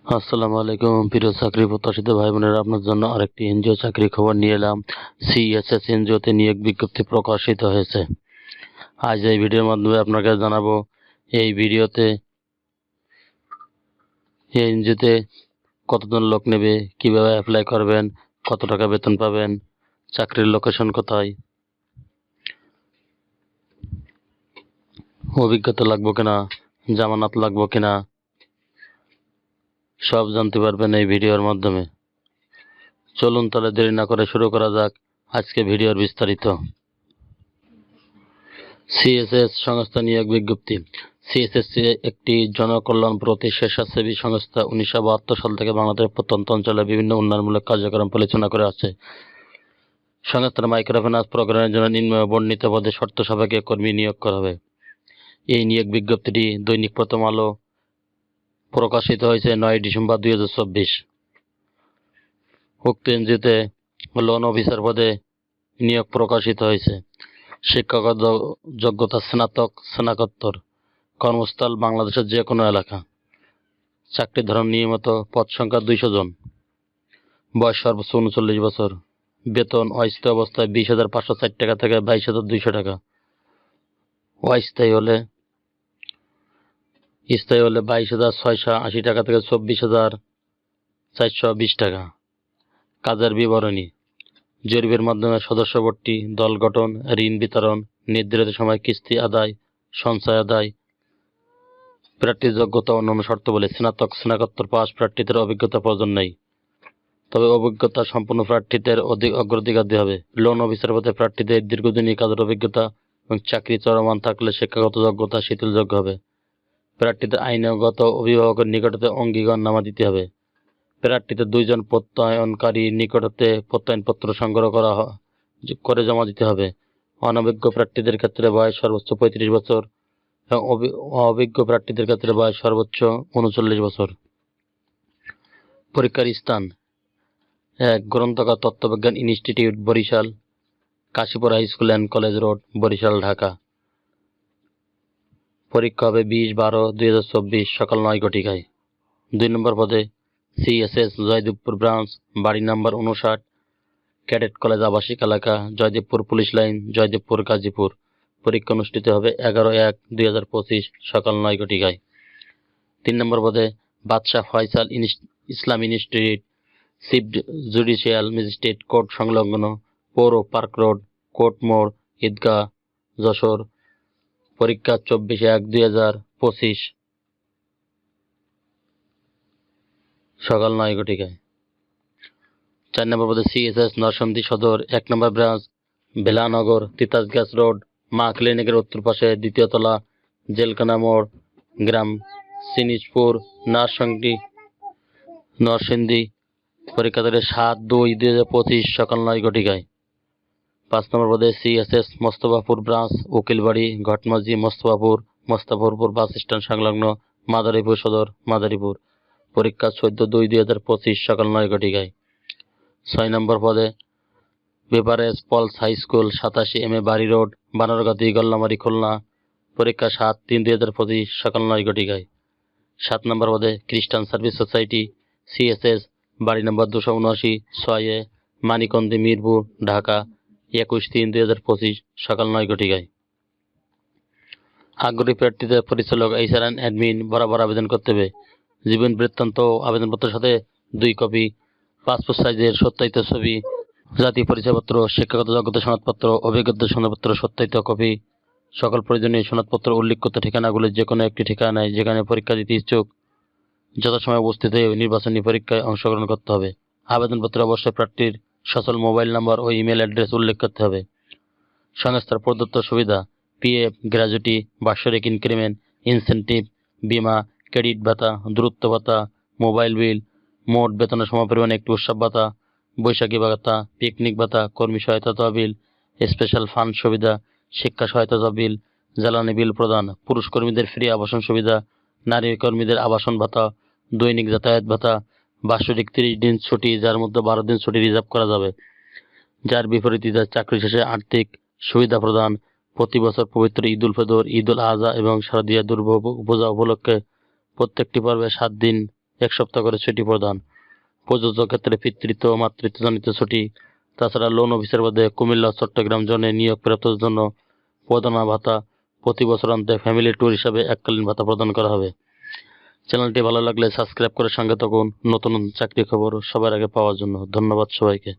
আসসালামু আলাইকুম প্রিয় চাকরি প্রত্যাশিত ভাই বোনেরা, আপনার জন্য আরেকটি এনজিও চাকরি খবর নিয়ে এলাম। সিএসএস এনজিওতে নিয়োগ বিজ্ঞপ্তি প্রকাশিত হয়েছে। আজ এই ভিডিওর মাধ্যমে আপনাকে জানাবো এই ভিডিওতে এই এনজিওতে কতজন লোক নেবে, কিভাবে অ্যাপ্লাই করবেন, কত টাকা বেতন পাবেন, চাকরির লোকেশন কোথায়, অভিজ্ঞতা লাগবে কিনা, জামানত লাগবে কিনা, সব জানতে পারবেন এই ভিডিওর মাধ্যমে। চলুন তাহলে দেরি না করে শুরু করা যাক আজকে ভিডিওর বিস্তারিত। সিএসএস সংস্থা নিয়োগ বিজ্ঞপ্তি। সিএসএস একটি জনকল্যাণপ্রতি স্বেচ্ছাসেবী সংস্থা। 1972 সাল থেকে বাংলাদেশের প্রত্যন্ত অঞ্চলে বিভিন্ন উন্নয়নমূলক কার্যক্রম পরিচালনা করে আসছে। সংস্থার মাইক্রোফিন্যান্স প্রোগ্রামের জন্য নিম্ন বর্ণিত পদে শর্ত সাপেক্ষে কর্মী নিয়োগ করা হবে। এই নিয়োগ বিজ্ঞপ্তিটি দৈনিক প্রথম আলো প্রকাশিত হয়েছে 9 ডিসেম্বর 2024। উক্ত এনজিওতে লোন অফিসার পদে নিয়োগ প্রকাশিত হয়েছে। শিক্ষাগত যোগ্যতা স্নাতকোত্তর। কর্মস্থল বাংলাদেশের যে কোনো এলাকা। চাকরির ধরন নিয়মিত। পদ সংখ্যা 200 জন। বয়স সর্বোচ্চ 39 বছর। বেতন অস্থায়ী অবস্থায় 20,560 টাকা থেকে 22,200 টাকা। অস্থায়ী হলে স্থায়ী হলে 22,680 টাকা থেকে 24,420 টাকা। কাজের বিবরণী। জরিপের মাধ্যমে সদস্য ভর্তি, দল গঠন, ঋণ বিতরণ, নির্ধারিত সময় কিস্তি আদায়, সঞ্চয় আদায়। প্রার্থীর যোগ্যতা অন্যান্য শর্তাবলী। স্নাতকোত্তর পাস প্রার্থীদের অভিজ্ঞতা প্রয়োজন নেই, তবে অভিজ্ঞতা সম্পন্ন প্রার্থীদের অগ্রাধিকার দেওয়া হবে। লোন অফিসার পদে প্রার্থীদের দীর্ঘদিনের কাজের অভিজ্ঞতা এবং চাকরি চলমান থাকলে শিক্ষাগত যোগ্যতা শিথিলযোগ্য হবে। প্রার্থীদের আইনগত অভিভাবকের নিকটতে অঙ্গীকারনামা দিতে হবে। প্রার্থীদের 2 জন প্রত্যয়নকারী নিকটতে প্রত্যয়নপত্র সংগ্রহ করে জমা দিতে হবে। অনভিজ্ঞ প্রার্থীদের ক্ষেত্রে বয়স সর্বোচ্চ 35 বছর এবং অভিজ্ঞ প্রার্থীদের ক্ষেত্রে বয়স সর্বোচ্চ 39 বছর। পরীক্ষার স্থান: 1 গ্রন্থাগার তত্ত্ববিজ্ঞান institute, Barishal. Kashipur high school and college road, Barishal, Dhaka. পরীক্ষা হবে 20/12/2024 সকাল 9 ঘটিকায়। 2 নম্বর পদে সিএসএস জয়দেবপুর ব্রাঞ্চ, বাড়ি নাম্বার 59, ক্যাডেট কলেজ আবাসিক এলাকা, জয়দেবপুর পুলিশ লাইন, জয়দেবপুর, গাজীপুর। পরীক্ষা অনুষ্ঠিত হবে 11/1/2025 সকাল 9 ঘটিকায়। 3 নম্বর পদে Badshah Faisal Islam institute, chief judicial magistrate court সংলগ্ন, পৌর পার্ক রোড, কোর্ট মোড়, ঈদগাহ, যশোর। পরীক্ষা 24/1/2025 সকাল 9 ঘটিকায়। 4 নম্বর পদে সিএসএস নরসিংদী সদর 1 নম্বর branch, Velanagar, Titas gas road, মা ক্লিনিকের উত্তর পাশে, 2য় তলা, জেলখানা মোড়, গ্রাম সিনিজপুর, নরসিংদী। পরীক্ষা তারিখ 7/2/2025 সকাল 9 ঘটিকায়। 5 নম্বর পদে CSS Mostafapur branch, উকিলবাড়ি, Ghatmajhi, Mostafapur bus stand সংলগ্ন, মাদারীপুর সদর, মাদারীপুর। পরীক্ষা 14/2/2025 সকাল 9 ঘটিকায়। 6 নম্বর পদে beverage Pauls high school, 87 M A বাড়ি রোড, বানরগাতি, গল্লামারী, খুলনা। পরীক্ষা 7/3/2025 সকাল 9 ঘটিকায়। 7 নম্বর পদে খ্রিস্টান সার্ভিস সোসাইটি, সিএসএস, বাড়ি নম্বর 279 6 মানিকন্দি, মিরপুর, ঢাকা। 21/3/2025 সকাল 9 ঘটিকায়। আগ্রহী প্রার্থীদের পরিচালক এইচআর অ্যান্ড অ্যাডমিন বরাবর আবেদন করতে হবে। জীবন বৃত্তান্ত আবেদনপত্রের সাথে 2 কপি, পাসপোর্ট সাইজের সত্যায়িত ছবি, জাতীয় পরিচয়পত্র, শিক্ষাগত যোগ্যতা সনদপত্র, অভিজ্ঞতা সনদপত্র সত্যায়িত কপি। সকল প্রয়োজনীয় সনদপত্র উল্লিখিত ঠিকানাগুলির যে কোনো একটি ঠিকানায় যেখানে পরীক্ষা দিতে ইচ্ছুক যথাসময়ে উপস্থিত হয়ে নির্বাচনী পরীক্ষায় অংশগ্রহণ করতে হবে। আবেদনপত্রে অবশ্যই প্রার্থীর সচল মোবাইল নাম্বার ও ইমেল অ্যাড্রেস উল্লেখ করতে হবে। সংস্থার প্রদত্ত সুবিধা: পিএফ, গ্র্যাজুইটি, বাৎসরিক ইনক্রিমেন্ট, ইনসেন্টিভ, বীমা, ক্রেডিট ভাতা, দূরত্ব ভাতা, মোবাইল বিল, মোট বেতনের সমপরিমাণ একটি উৎসব ভাতা, বৈশাখী ভাতা, পিকনিক ভাতা, কর্মী সহায়তা তহবিল, স্পেশাল ফান্ড সুবিধা, শিক্ষা সহায়তা তহবিল, জ্বালানি বিল প্রদান, পুরুষ কর্মীদের ফ্রি আবাসন সুবিধা, নারী কর্মীদের আবাসন ভাতা, দৈনিক যাতায়াত ভাতা, বাৎসরিক 30 দিন ছুটি যার মধ্যে 12 দিন ছুটি রিজার্ভ করা যাবে। যার বিপরীতে চাকরি শেষে আর্থিক সুবিধা প্রদান, প্রতি বছর পবিত্র ঈদ উল ফিতর, ঈদ উল আজহা এবং শারদীয় দুর্গা পূজা উপলক্ষে প্রত্যেকটি পর্বে 7 দিন 1 সপ্তাহ করে ছুটি প্রদান। প্রযোজ্য ক্ষেত্রে পিতৃত্ব ও মাতৃত্বজনিত ছুটি। তাছাড়া লোন অফিসার পদে কুমিল্লা ও চট্টগ্রাম জোনে নিয়োগ প্রাপ্তদের জন্য প্রধানা ভাতা প্রতি বছরান্তে ফ্যামিলি ট্যুর হিসাবে এককালীন ভাতা প্রদান করা হবে। চ্যানেলটি ভালো লাগলে সাবস্ক্রাইব করে সঙ্গে থাকুন নতুন নতুন চাকরি খবর সবার আগে পাওয়ার জন্য। ধন্যবাদ সবাইকে।